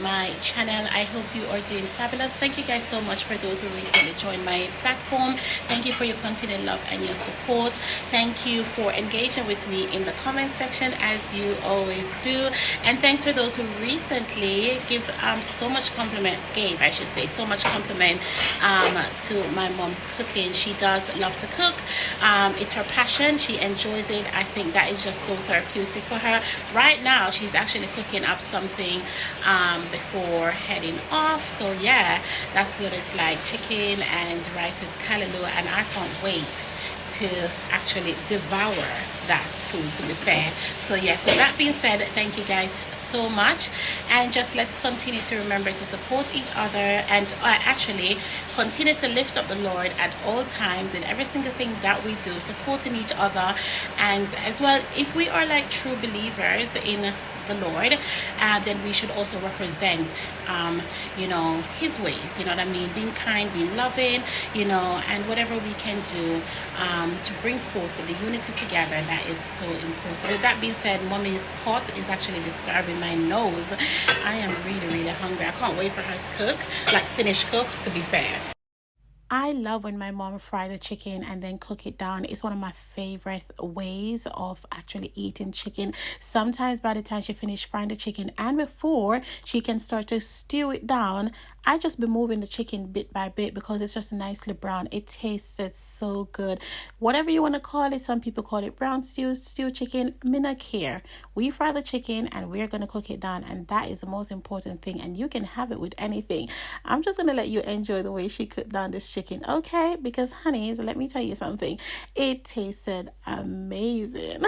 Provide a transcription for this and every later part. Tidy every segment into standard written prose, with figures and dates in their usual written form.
my channel. I hope you are doing fabulous. Thank you guys so much for those who recently joined my platform. Thank you for your continued love and your support. Thank you for engaging with me in the comment section as you always do. And thanks for those who recently give so much compliment, gave I should say, so much compliment to my mom's cooking. She does love to cook. It's her passion. She enjoys it. I think that is just so therapeutic for her. Right now, she's actually cooking up something before heading off. So yeah, that's good. It's like chicken and rice with callaloo, and I can't wait to actually devour that food, to be fair. So yes, with that being said, thank you guys so much, and just let's continue to remember to support each other, and actually continue to lift up the Lord at all times in every single thing that we do, supporting each other. And as well, if we are like true believers in the Lord, then we should also represent his ways, you know what I mean, being kind, being loving, and whatever we can do to bring forth the unity together, that is so important. With that being said, mommy's pot is actually disturbing my nose. I am really hungry. I can't wait for her to cook, like finish cook, to be fair. I love when my mom fry the chicken and then cook it down. It's one of my favorite ways of actually eating chicken. Sometimes by the time she finishes frying the chicken and before she can start to stew it down, I just be moving the chicken bit by bit because it's just nicely brown. It tastes so good. Whatever you want to call it, some people call it brown stew chicken. Me not care. We fry the chicken and we're going to cook it down, and that is the most important thing, and you can have it with anything. I'm just going to let you enjoy the way she cooked down this chicken, okay? Because honeys, let me tell you something. It tasted amazing.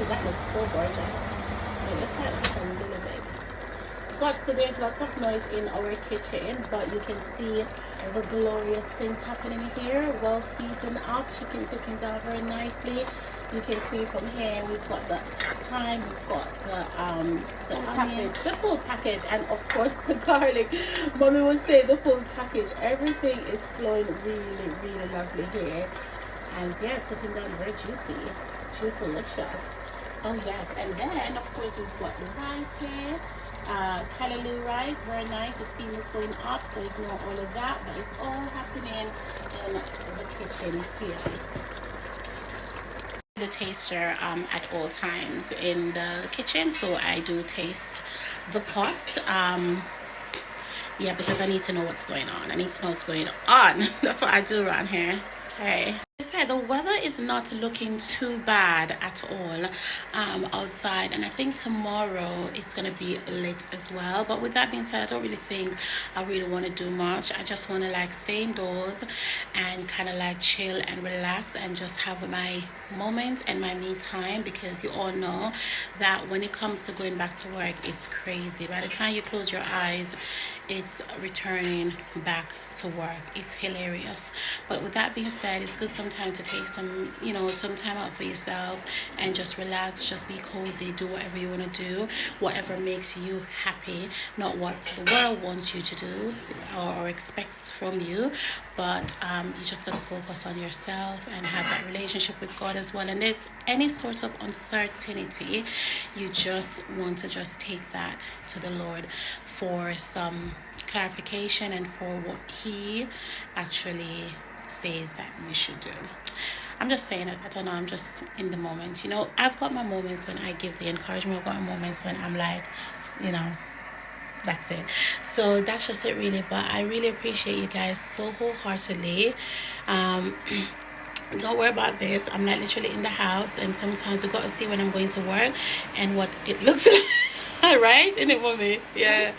That looks so gorgeous. I just had it a little bit. But so there's lots of noise in our kitchen, but you can see the glorious things happening here. Well seasoned up, chicken cooking down very nicely. You can see from here we've got the thyme, we've got the onions, the full package, and of course the garlic. Mommy would say the full package. Everything is flowing really lovely here. And yeah, cooking down very juicy. Just delicious. Oh yes, and then of course we've got the rice here, Callaloo rice, very nice. The steam is going up, so ignore all of that, but it's all happening in the kitchen here. The taster at all times in the kitchen, so I do taste the pots. Yeah, because I need to know what's going on. I need to know what's going on. That's what I do around here. Okay. The weather is not looking too bad at all outside, and I think tomorrow it's going to be lit as well. But with that being said, I don't really think I really want to do much. I just want to like stay indoors and kind of like chill and relax and just have my moments and my me time, because you all know that when it comes to going back to work, it's crazy. By the time you close your eyes, it's returning back to work. It's hilarious. But with that being said, it's good sometimes to take some time out for yourself and just relax, just be cozy, do whatever you want to do, whatever makes you happy, not what the world wants you to do or expects from you, but you just got to focus on yourself and have that relationship with God as well. And there's any sort of uncertainty, you just want to just take that to the Lord for some clarification and for what he actually says that we should do. I'm just saying it. I don't know. I'm just in the moment. I've got my moments when I give the encouragement. I've got my moments when I'm like, that's it. So that's just it really. But I really appreciate you guys so wholeheartedly. Don't worry about this. I'm not literally in the house, and sometimes you got to see when I'm going to work and what it looks like. Right? Isn't it, mommy? Yeah.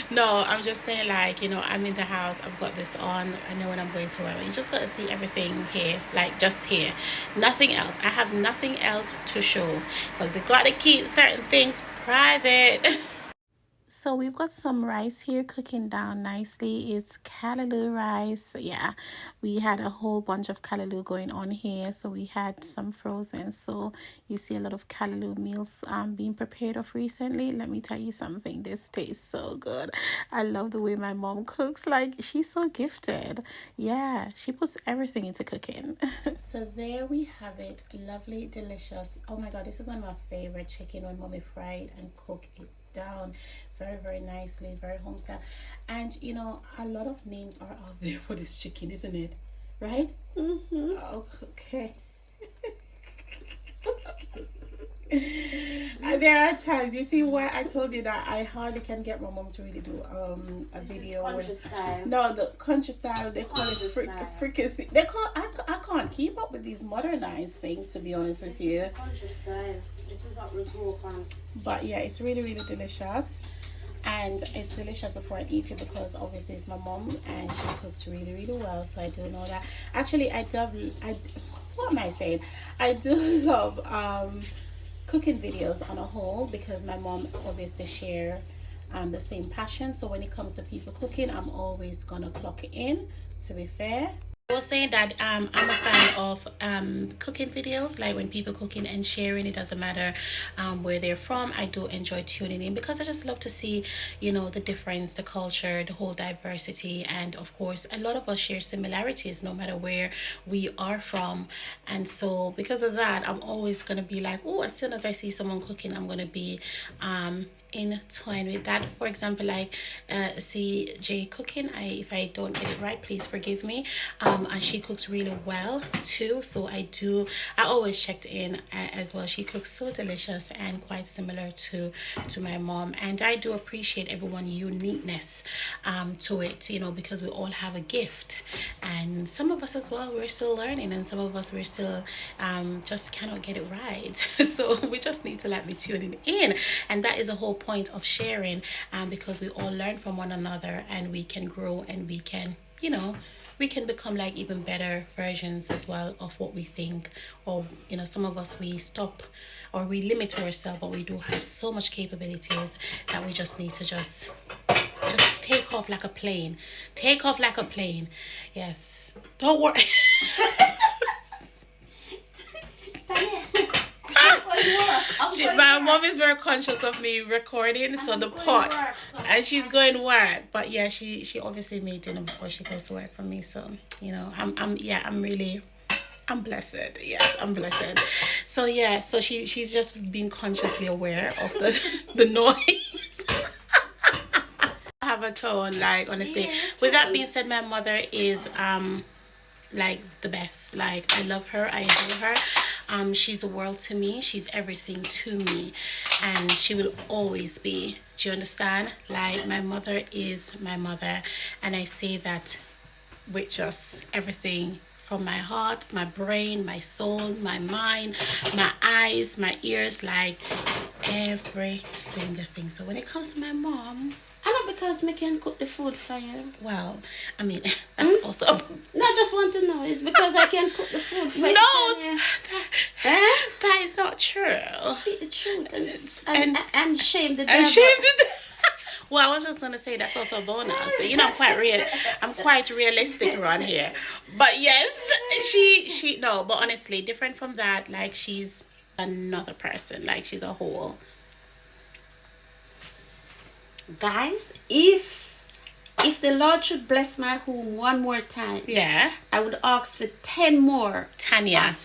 No, I'm just saying, like, I'm in the house, I've got this on, I know when I'm going to work. You just got to see everything here, like just here. Nothing else. I have nothing else to show because they got to keep certain things private. So we've got some rice here cooking down nicely. It's callaloo rice. Yeah, we had a whole bunch of callaloo going on here. So we had some frozen. So you see a lot of callaloo meals being prepared of recently. Let me tell you something. This tastes so good. I love the way my mom cooks. Like, she's so gifted. Yeah, she puts everything into cooking. So there we have it. Lovely, delicious. Oh my God, this is one of my favorite chicken when mommy fried and cook it down very nicely, very home style. And a lot of names are out there for this chicken, isn't it? Right? Oh, okay. There are times, you see why I told you that I hardly can get my mom to really do a video no, the country style, they call it fricassee. They call I can't keep up with these modernized things, to be honest with you. But yeah, it's really delicious, and it's delicious before I eat it because obviously it's my mom and she cooks really well, so I do know that. Actually, what am I saying? I do love cooking videos on a whole because my mom obviously share the same passion. So when it comes to people cooking, I'm always gonna clock it in, to be fair. I was saying that I'm a fan of cooking videos, like when people cooking and sharing. It doesn't matter where they're from. I do enjoy tuning in because I just love to see the difference, the culture, the whole diversity, and of course a lot of us share similarities no matter where we are from. And so because of that, I'm always gonna be like, oh, as soon as I see someone cooking, I'm gonna be in twine with that. For example, like see Jay cooking, if I don't get it right, please forgive me. And she cooks really well too, so I always checked in as well. She cooks so delicious and quite similar to my mom, and I do appreciate everyone's uniqueness to it, because we all have a gift, and some of us as well, we're still learning, and some of us, we're still just cannot get it right. So we just need to be tuning in, and that is a whole point of sharing, because we all learn from one another, and we can grow, and we can we can become like even better versions as well of what we think. Or some of us, we stop or we limit ourselves, but we do have so much capabilities that we just need to just take off like a plane. Yes, don't worry. My mom is very conscious of me recording, so the pot, and she's going to work. But yeah, she obviously made dinner before she goes to work for me. So I'm blessed. Yes, I'm blessed. So yeah, so she's just being consciously aware of the noise. I have a tone, like, honestly. With that being said, my mother is like the best. Like, I love her, I adore her. She's a world to me. She's everything to me, and she will always be. Do you understand? Like, my mother is my mother, and I say that with just everything from my heart, my brain, my soul, my mind, my eyes, my ears, like every single thing. So when it comes to my mom, I know, because me can cook the food for you. Well, I mean, that's also... No, I just want to know. It's because I can cook the food for you. No, that is not true. Speak the truth and shame the devil. And shame the devil. Well, I was just going to say that's also a bonus. I'm quite realistic around here. But yes, no, but honestly, different from that, like, she's another person. Like, she's a whole... Guys, if the Lord should bless my home one more time, yeah, I would ask for 10 more. Tanya.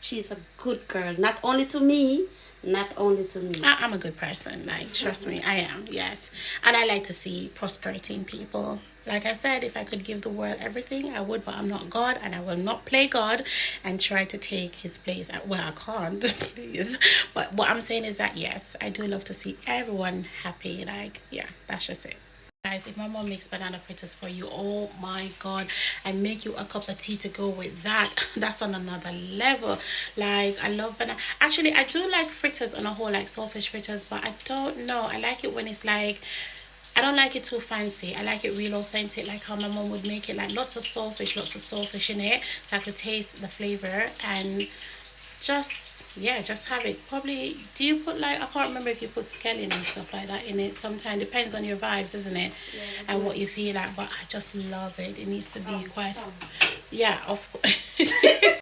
She's a good girl. Not only to me. I'm a good person. Like, trust me, I am. Yes, and I like to see prosperity in people. Like I said, if I could give the world everything, I would, but I'm not God, and I will not play God and try to take his place. Well, I can't, please. But what I'm saying is that, yes, I do love to see everyone happy. Like, yeah, that's just it. guys, if my mom makes banana fritters for you, oh my god, and make you a cup of tea to go with that, that's on another level. Like, I love banana. Actually, I do like fritters on a whole, like saltfish fritters, but I don't know, I like it when it's like, I don't like it too fancy. I like it real authentic, like how my mom would make it, like lots of saltfish in it, so I could taste the flavor and just, yeah, just have it. Probably, do you put like, I can't remember if you put scallion and stuff like that in it. Sometimes depends on your vibes, isn't it? Yeah, and what you feel like. But I just love it. It needs to be quite, yeah, of course.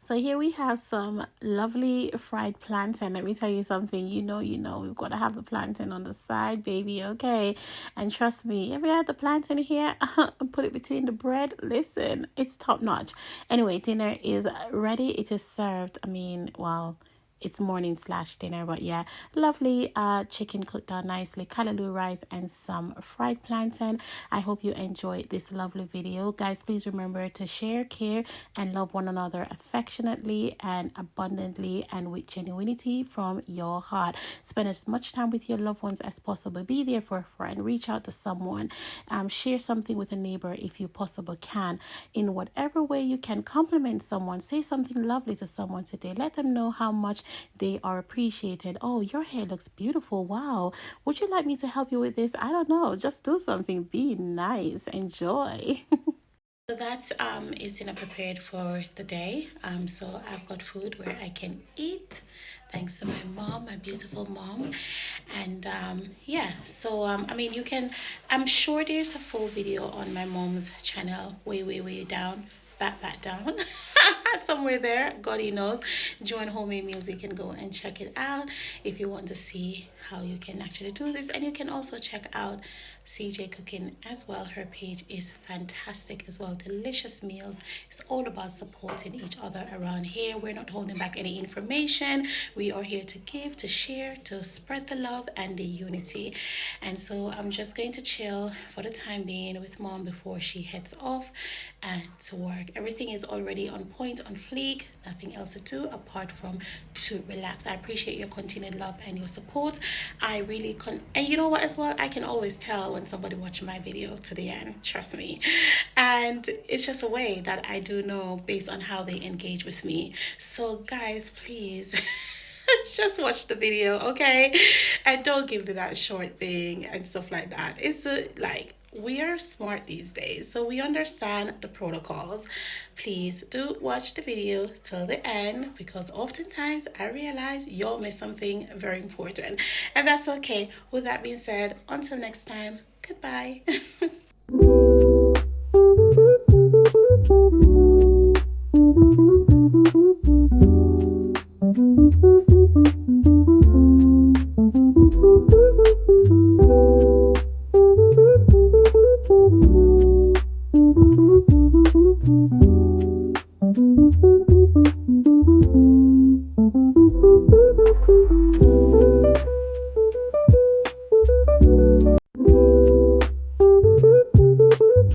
So here we have some lovely fried plantain. Let me tell you something. We've got to have the plantain on the side, baby. Okay, and trust me, ever had the plantain here and put it between the bread? Listen, it's top notch. Anyway, dinner is ready. It is served. I mean, well, it's morning slash dinner, but yeah, lovely chicken cooked down nicely, callaloo rice, and some fried plantain. I hope you enjoyed this lovely video, guys. Please remember to share, care, and love one another affectionately and abundantly and with genuinity from your heart. Spend as much time with your loved ones as possible. Be there for a friend, reach out to someone, share something with a neighbor if you possibly can. In whatever way you can, compliment someone, say something lovely to someone today. Let them know how much they are appreciated. Oh, your hair looks beautiful. Wow. Would you like me to help you with this? I don't know. Just do something. Be nice. Enjoy. So that's is dinner prepared for the day. So I've got food where I can eat, thanks to my mom, my beautiful mom. And yeah, so I mean, you can, I'm sure there's a full video on my mom's channel, way down, back down. Somewhere there, God he knows. Join Homemade Music and go and check it out if you want to see how you can actually do this. And you can also check out CJ Cooking as well. Her page is fantastic as well. Delicious meals. It's all about supporting each other around here. We're not holding back any information. We are here to give, to share, to spread the love and the unity. And so I'm just going to chill for the time being with mom before she heads off and to work. Everything is already on point, on fleek. Nothing else to do apart from to relax. I appreciate your continued love and your support. I really and you know what as well, I can always tell when somebody watching my video to the end, trust me. And it's just a way that I do know based on how they engage with me. So guys, please just watch the video, okay? And don't give me that short thing and stuff like that. It's like, we are smart these days, so we understand the protocols. Please do watch the video till the end, because oftentimes I realize you'll miss something very important, and that's okay. With that being said, until next time, goodbye.